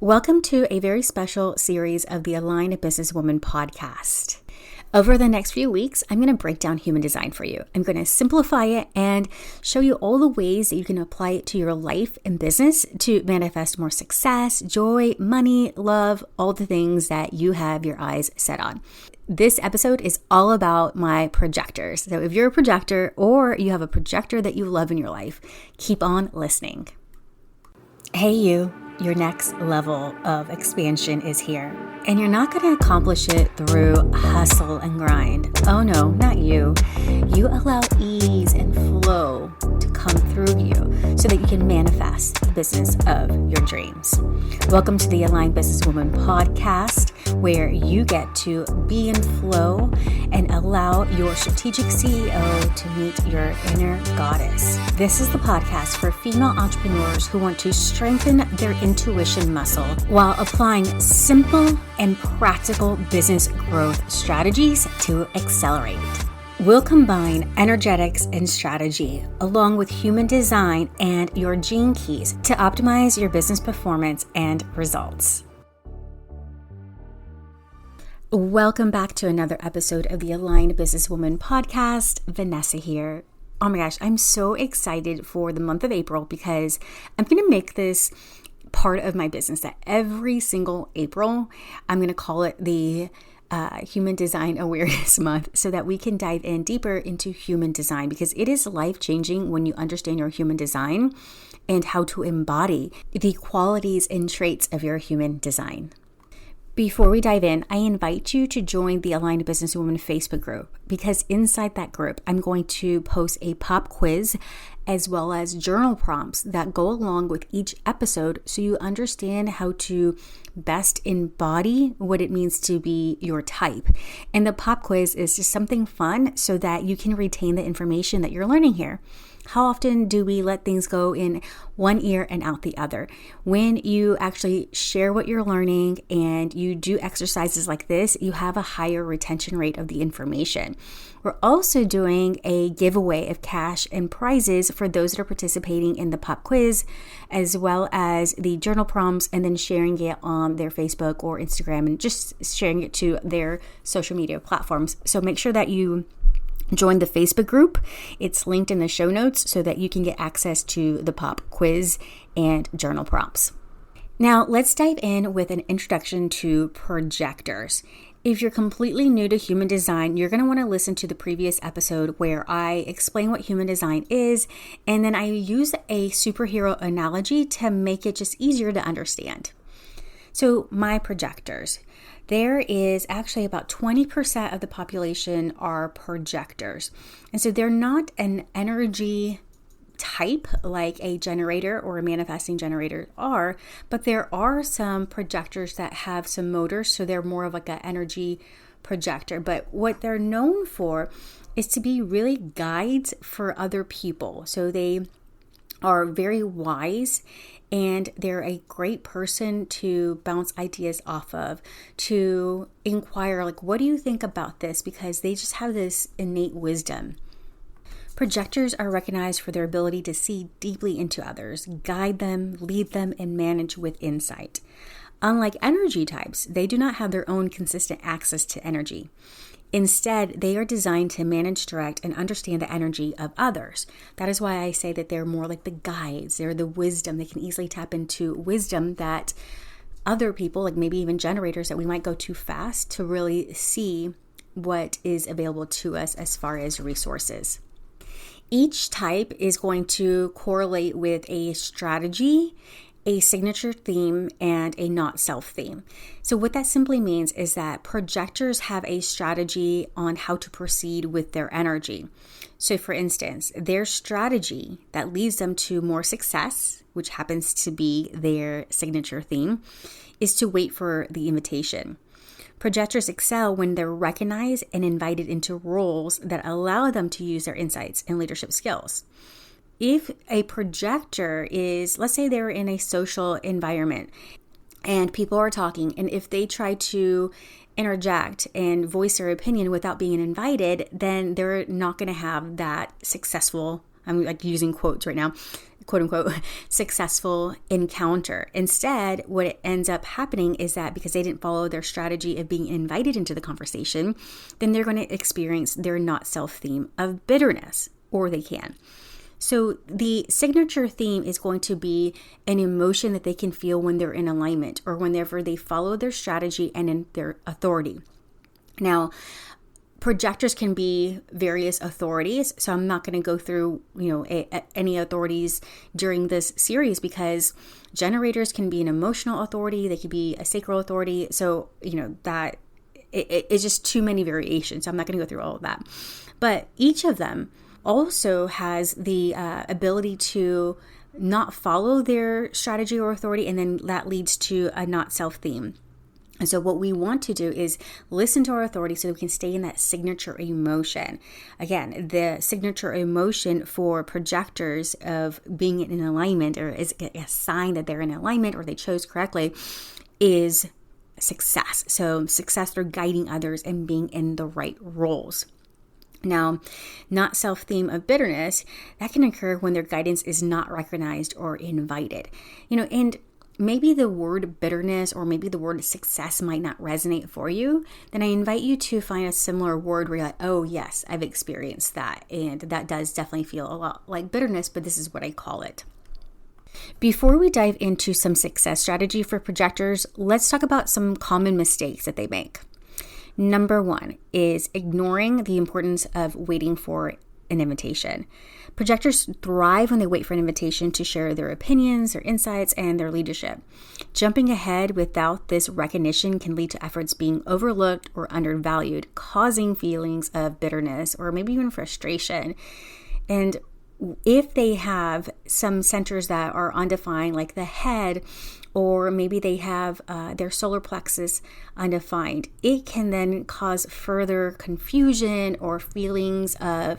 Welcome to a very special series of the Aligned Businesswoman podcast. Over the next few weeks, I'm going to break down human design for you. I'm going to simplify it and show you all the ways that you can apply it to your life and business to manifest more success, joy, money, love, all the things that you have your eyes set on. This episode is all about my projectors. So if you're a projector or you have a projector that you love in your life, keep on listening. Hey you. Your next level of expansion is here, and you're not going to accomplish it through hustle and grind. Oh no, not you. You allow ease and flow to come through you so that you can manifest the business of your dreams. Welcome to the Aligned Businesswoman podcast, where you get to be in flow and allow your strategic CEO to meet your inner goddess. This is the podcast for female entrepreneurs who want to strengthen their intuition muscle while applying simple and practical business growth strategies to accelerate. We'll combine energetics and strategy along with human design and your gene keys to optimize your business performance and results. Welcome back to another episode of the Aligned Businesswoman podcast. Vanessa here. Oh my gosh, I'm so excited for the month of April because I'm going to make this part of my business that every single April, I'm going to call it the Human Design Awareness Month so that we can dive in deeper into human design because it is life-changing when you understand your human design and how to embody the qualities and traits of your human design. Before we dive in, I invite you to join the Aligned Businesswoman Facebook group because inside that group, I'm going to post a pop quiz as well as journal prompts that go along with each episode so you understand how to best embody what it means to be your type. And the pop quiz is just something fun so that you can retain the information that you're learning here. How often do we let things go in one ear and out the other? When you actually share what you're learning and you do exercises like this, you have a higher retention rate of the information. We're also doing a giveaway of cash and prizes for those that are participating in the pop quiz, as well as the journal prompts, and then sharing it on their Facebook or Instagram and just sharing it to their social media platforms. So make sure that you join the Facebook group. It's linked in the show notes so that you can get access to the pop quiz and journal prompts. Now, let's dive in with an introduction to projectors. If you're completely new to human design, you're going to want to listen to the previous episode where I explain what human design is, and then I use a superhero analogy to make it just easier to understand. So, my projectors. There is actually about 20% of the population are projectors. And so they're not an energy type like a generator or a manifesting generator are, but there are some projectors that have some motors. So they're more of like an energy projector. But what they're known for is to be really guides for other people. So they are very wise and they're a great person to bounce ideas off of, to inquire, like, what do you think about this? Because they just have this innate wisdom. Projectors are recognized for their ability to see deeply into others, guide them, lead them, and manage with insight. Unlike energy types, they do not have their own consistent access to energy. Instead, they are designed to manage, direct, and understand the energy of others. That is why I say that they're more like the guides. They're the wisdom. They can easily tap into wisdom that other people, like maybe even generators, that we might go too fast to really see what is available to us as far as resources. Each type is going to correlate with a strategy, a signature theme, and a not self theme. So what that simply means is that projectors have a strategy on how to proceed with their energy. So for instance, their strategy that leads them to more success, which happens to be their signature theme, is to wait for the invitation. Projectors excel when they're recognized and invited into roles that allow them to use their insights and leadership skills. If a projector is, let's say they're in a social environment and people are talking, and if they try to interject and voice their opinion without being invited, then they're not going to have that successful, I'm like using quotes right now, quote unquote successful encounter. Instead, what it ends up happening is that because they didn't follow their strategy of being invited into the conversation, then they're going to experience their not self theme of bitterness, or they can. So the signature theme is going to be an emotion that they can feel when they're in alignment or whenever they follow their strategy and in their authority. Now, projectors can be various authorities, so I'm not going to go through, any authorities during this series, because generators can be an emotional authority, they could be a sacral authority. So, that it's just too many variations. So I'm not going to go through all of that. But each of them also has the ability to not follow their strategy or authority, and then that leads to a not self theme. And so what we want to do is listen to our authority so that we can stay in that signature emotion. Again, the signature emotion for projectors of being in alignment, or is a sign that they're in alignment or they chose correctly, is success. So success through guiding others and being in the right roles. Now, not self-theme of bitterness, that can occur when their guidance is not recognized or invited. And maybe the word bitterness or maybe the word success might not resonate for you, then I invite you to find a similar word where you're like, oh yes, I've experienced that. And that does definitely feel a lot like bitterness, but this is what I call it. Before we dive into some success strategy for projectors, let's talk about some common mistakes that they make. Number 1 is ignoring the importance of waiting for an invitation. Projectors thrive when they wait for an invitation to share their opinions, their insights, and their leadership. Jumping ahead without this recognition can lead to efforts being overlooked or undervalued, causing feelings of bitterness or maybe even frustration. And if they have some centers that are undefined, like the head, or maybe they have their solar plexus undefined, it can then cause further confusion or feelings of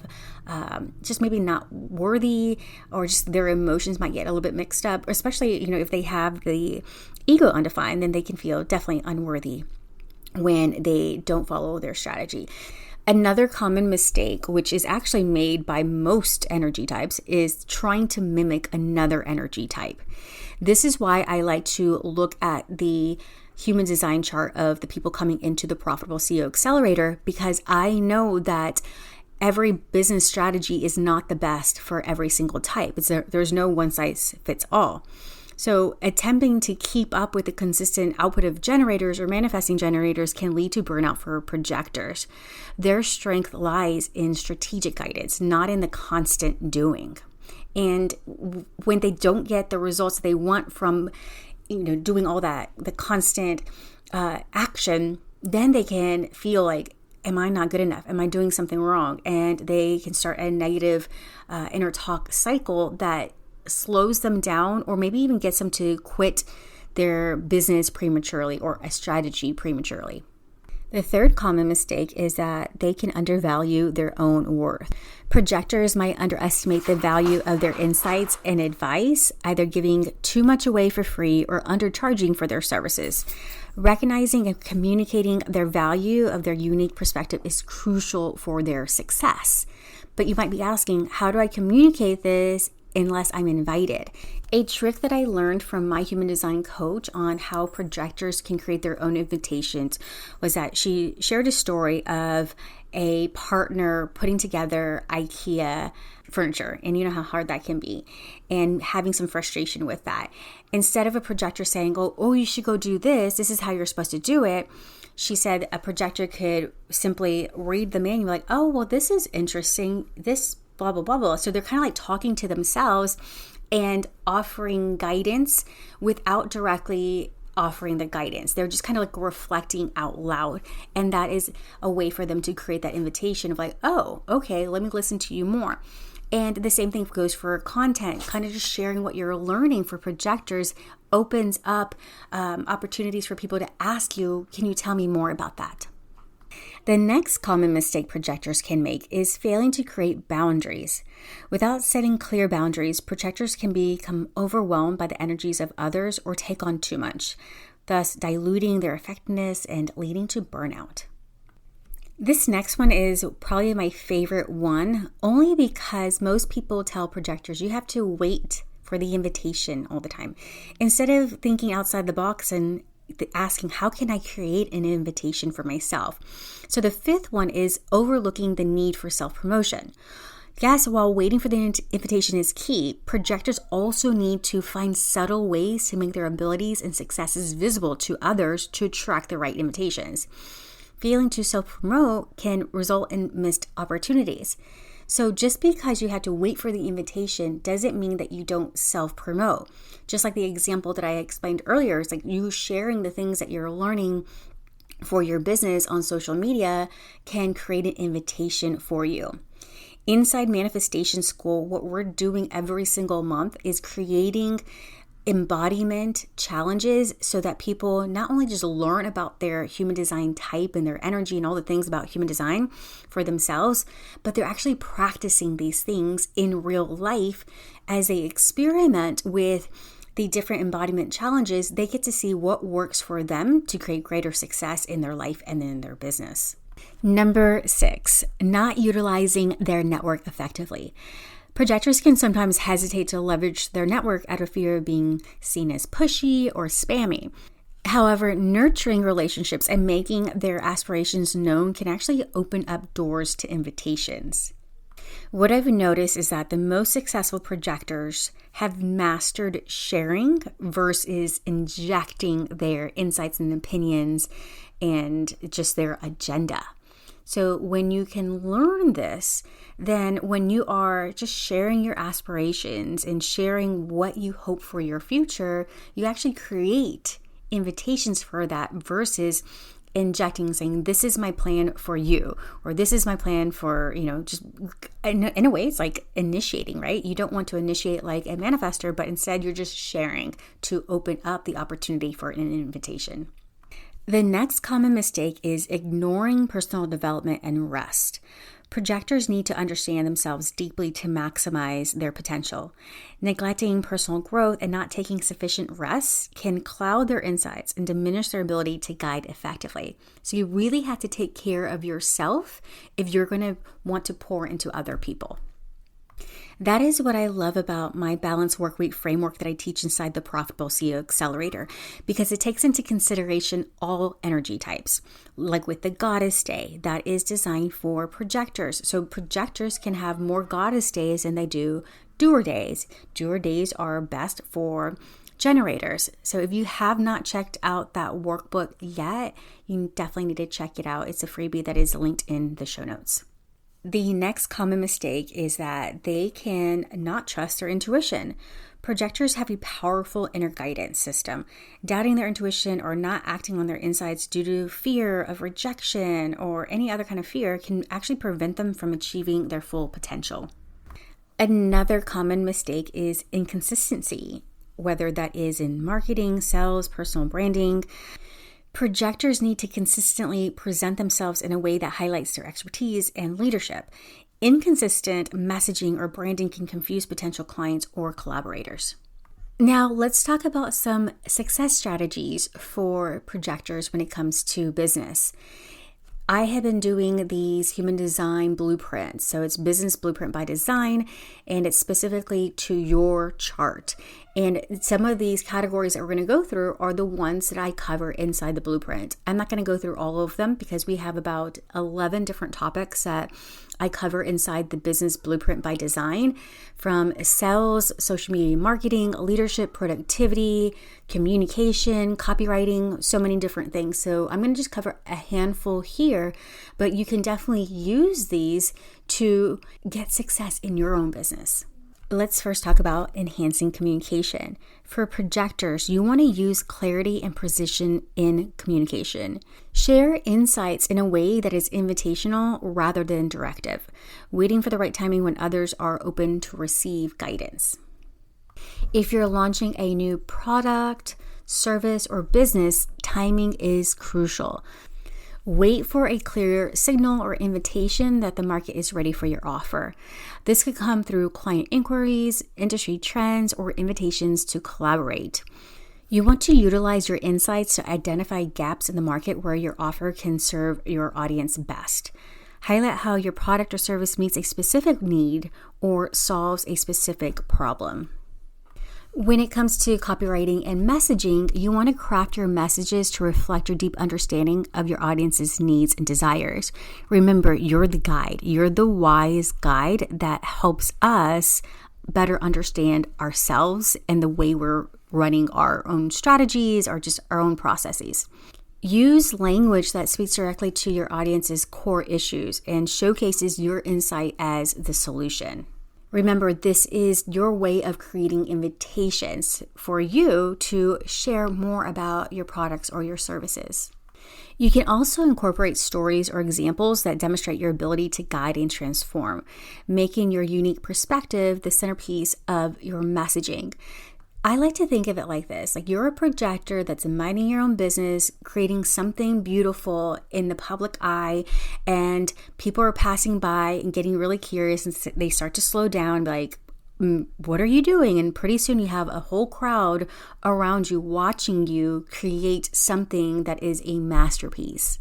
just maybe not worthy, or just their emotions might get a little bit mixed up, especially, if they have the ego undefined, then they can feel definitely unworthy when they don't follow their strategy. Another common mistake, which is actually made by most energy types, is trying to mimic another energy type. This is why I like to look at the human design chart of the people coming into the Profitable CEO Accelerator, because I know that every business strategy is not the best for every single type. There's no one size fits all. So attempting to keep up with the consistent output of generators or manifesting generators can lead to burnout for projectors. Their strength lies in strategic guidance, not in the constant doing. And when they don't get the results they want from, doing all that, the constant action, then they can feel like, am I not good enough? Am I doing something wrong? And they can start a negative inner talk cycle that slows them down, or maybe even gets them to quit their business prematurely or a strategy prematurely. The third common mistake is that they can undervalue their own worth. Projectors might underestimate the value of their insights and advice, either giving too much away for free or undercharging for their services. Recognizing and communicating their value of their unique perspective is crucial for their success. But you might be asking, how do I communicate this unless I'm invited? A trick that I learned from my human design coach on how projectors can create their own invitations was that she shared a story of a partner putting together IKEA furniture, and you know how hard that can be, and having some frustration with that. Instead of a projector saying, oh, you should go do this is how you're supposed to do it, she said a projector could simply read the manual like, oh, well, this is interesting, this blah, blah, blah, blah. So they're kind of like talking to themselves and offering guidance without directly offering the guidance. They're just kind of like reflecting out loud. And that is a way for them to create that invitation of like, oh, okay, let me listen to you more. And the same thing goes for content, kind of just sharing what you're learning for projectors opens up opportunities for people to ask you, can you tell me more about that? The next common mistake projectors can make is failing to create boundaries. Without setting clear boundaries, projectors can become overwhelmed by the energies of others or take on too much, thus diluting their effectiveness and leading to burnout. This next one is probably my favorite one, only because most people tell projectors you have to wait for the invitation all the time. Instead of thinking outside the box and asking, how can I create an invitation for myself? So the fifth one is overlooking the need for self-promotion. Yes, while waiting for the invitation is key, projectors also need to find subtle ways to make their abilities and successes visible to others to attract the right invitations. Failing to self-promote can result in missed opportunities. So just because you had to wait for the invitation doesn't mean that you don't self-promote. Just like the example that I explained earlier, it's like you sharing the things that you're learning for your business on social media can create an invitation for you. Inside Manifestation School, what we're doing every single month is creating embodiment challenges so that people not only just learn about their human design type and their energy and all the things about human design for themselves, but they're actually practicing these things in real life as they experiment with the different embodiment challenges. They get to see what works for them to create greater success in their life and in their business. Number 6, not utilizing their network effectively. Projectors can sometimes hesitate to leverage their network out of fear of being seen as pushy or spammy. However, nurturing relationships and making their aspirations known can actually open up doors to invitations. What I've noticed is that the most successful projectors have mastered sharing versus injecting their insights and opinions and just their agenda. So when you can learn this, then when you are just sharing your aspirations and sharing what you hope for your future, you actually create invitations for that versus injecting, saying, this is my plan for you, or this is my plan for, just in a way, it's like initiating, right? You don't want to initiate like a manifestor, but instead you're just sharing to open up the opportunity for an invitation. The next common mistake is ignoring personal development and rest. Projectors need to understand themselves deeply to maximize their potential. Neglecting personal growth and not taking sufficient rest can cloud their insights and diminish their ability to guide effectively. So you really have to take care of yourself if you're going to want to pour into other people. That is what I love about my balanced workweek framework that I teach inside the Profitable CEO Accelerator, because it takes into consideration all energy types. Like with the Goddess Day, that is designed for projectors. So projectors can have more Goddess days than they do doer days. Doer days are best for generators. So if you have not checked out that workbook yet, you definitely need to check it out. It's a freebie that is linked in the show notes. The next common mistake is that they can not trust their intuition. Projectors have a powerful inner guidance system. Doubting their intuition or not acting on their insights due to fear of rejection or any other kind of fear can actually prevent them from achieving their full potential. Another common mistake is inconsistency, whether that is in marketing, sales, personal branding. Projectors need to consistently present themselves in a way that highlights their expertise and leadership. Inconsistent messaging or branding can confuse potential clients or collaborators. Now, let's talk about some success strategies for projectors when it comes to business. I have been doing these human design blueprints. So it's business blueprint by design, and it's specifically to your chart. And some of these categories that we're going to go through are the ones that I cover inside the blueprint. I'm not going to go through all of them because we have about 11 different topics that I cover inside the business blueprint by design, from sales, social media marketing, leadership, productivity, communication, copywriting, so many different things. So I'm going to just cover a handful here, but you can definitely use these to get success in your own business. Let's first talk about enhancing communication. For projectors, you want to use clarity and precision in communication. Share insights in a way that is invitational rather than directive, waiting for the right timing when others are open to receive guidance. If you're launching a new product, service, or business, timing is crucial. Wait for a clear signal or invitation that the market is ready for your offer. This could come through client inquiries, industry trends, or invitations to collaborate. You want to utilize your insights to identify gaps in the market where your offer can serve your audience best. Highlight how your product or service meets a specific need or solves a specific problem. When it comes to copywriting and messaging, you want to craft your messages to reflect your deep understanding of your audience's needs and desires. Remember, you're the guide. You're the wise guide that helps us better understand ourselves and the way we're running our own strategies or just our own processes. Use language that speaks directly to your audience's core issues and showcases your insight as the solution. Remember, this is your way of creating invitations for you to share more about your products or your services. You can also incorporate stories or examples that demonstrate your ability to guide and transform, making your unique perspective the centerpiece of your messaging. I like to think of it like this, like you're a projector that's minding your own business, creating something beautiful in the public eye, and people are passing by and getting really curious, and they start to slow down, like, what are you doing? And pretty soon you have a whole crowd around you watching you create something that is a masterpiece.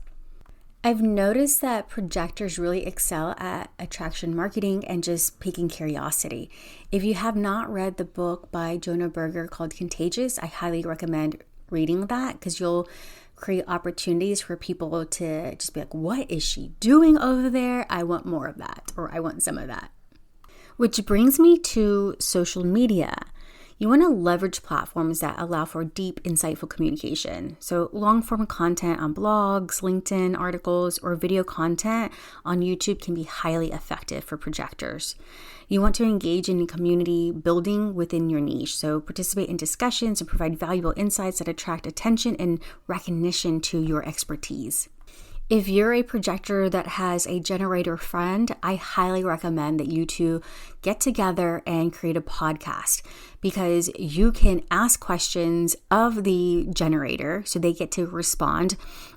I've noticed that projectors really excel at attraction marketing and just piquing curiosity. If you have not read the book by Jonah Berger called Contagious, I highly recommend reading that because you'll create opportunities for people to just be like, what is she doing over there? I want more of that, or I want some of that. Which brings me to social media. You want to leverage platforms that allow for deep, insightful communication. So long-form content on blogs, LinkedIn articles, or video content on YouTube can be highly effective for projectors. You want to engage in community building within your niche. So participate in discussions and provide valuable insights that attract attention and recognition to your expertise. If you're a projector that has a generator friend, I highly recommend that you two get together and create a podcast because you can ask questions of the generator so they get to respond.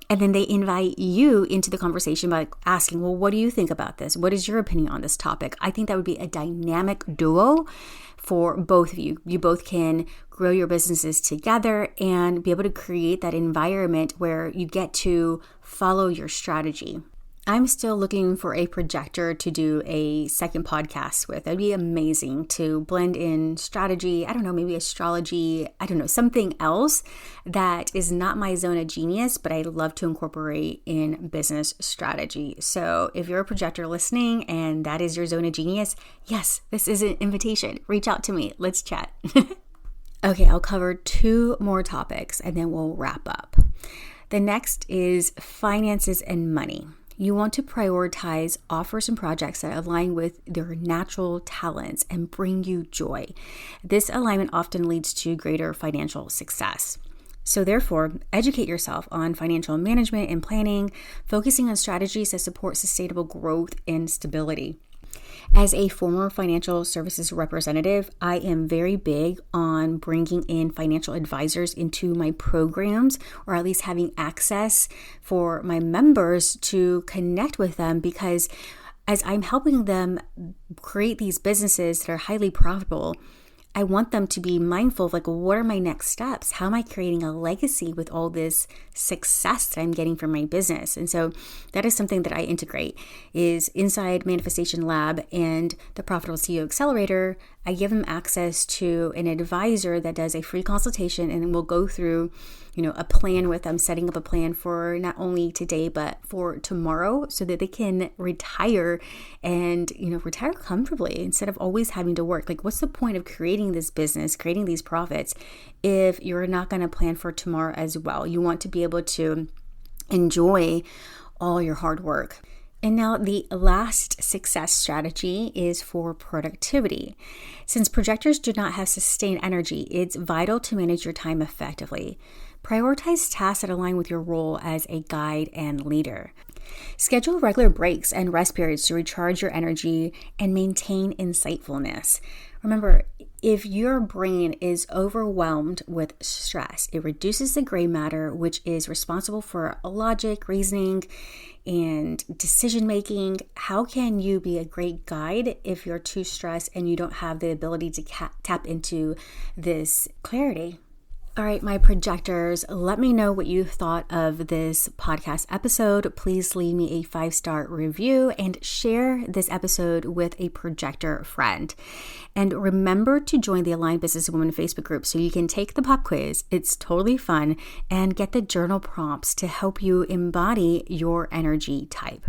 And then they invite you into the conversation by asking, well, what do you think about this? What is your opinion on this topic? I think that would be a dynamic duo for both of you. You both can grow your businesses together and be able to create that environment where you get to follow your strategy. I'm still looking for a projector to do a second podcast with. That'd be amazing to blend in strategy, I don't know, maybe astrology, I don't know, something else that is not my zone of genius, but I love to incorporate in business strategy. So if you're a projector listening and that is your zone of genius, yes, this is an invitation. Reach out to me. Let's chat. Okay, I'll cover 2 more topics and then we'll wrap up. The next is finances and money. You want to prioritize offers and projects that align with their natural talents and bring you joy. This alignment often leads to greater financial success. So therefore, educate yourself on financial management and planning, focusing on strategies that support sustainable growth and stability. As a former financial services representative, I am very big on bringing in financial advisors into my programs, or at least having access for my members to connect with them, because as I'm helping them create these businesses that are highly profitable, I want them to be mindful of like, what are my next steps? How am I creating a legacy with all this success that I'm getting from my business? And so that is something that I integrate is inside Manifestation Lab and the Profitable CEO Accelerator. I give them access to an advisor that does a free consultation, and then we'll go through, a plan with them, setting up a plan for not only today, but for tomorrow so that they can retire and, retire comfortably instead of always having to work. Like, what's the point of creating this business, creating these profits if you're not going to plan for tomorrow as well? You want to be able to enjoy all your hard work. And now the last success strategy is for productivity. Since projectors do not have sustained energy, it's vital to manage your time effectively. Prioritize tasks that align with your role as a guide and leader. Schedule regular breaks and rest periods to recharge your energy and maintain insightfulness. Remember, if your brain is overwhelmed with stress, it reduces the gray matter, which is responsible for logic, reasoning, and decision making. How can you be a great guide if you're too stressed and you don't have the ability to tap into this clarity? All right, my projectors, let me know what you thought of this podcast episode. Please leave me a 5-star review and share this episode with a projector friend. And remember to join the Aligned Businesswoman Facebook group so you can take the pop quiz. It's totally fun, and get the journal prompts to help you embody your energy type.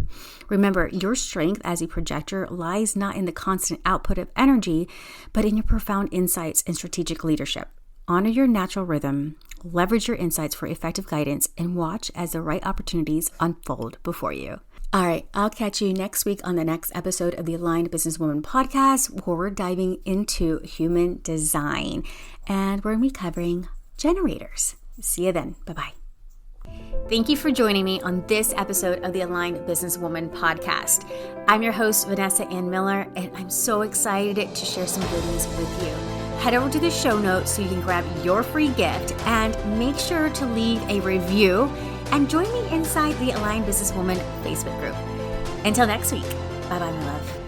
Remember, your strength as a projector lies not in the constant output of energy, but in your profound insights and strategic leadership. Honor your natural rhythm, leverage your insights for effective guidance, and watch as the right opportunities unfold before you. All right, I'll catch you next week on the next episode of the Aligned Businesswoman podcast, where we're diving into human design, and we're going to be covering generators. See you then. Bye-bye. Thank you for joining me on this episode of the Aligned Businesswoman podcast. I'm your host, Vanessa Ann Miller, and I'm so excited to share some goodies with you. Head over to the show notes so you can grab your free gift, and make sure to leave a review and join me inside the Aligned Businesswoman Facebook group. Until next week, bye-bye, my love.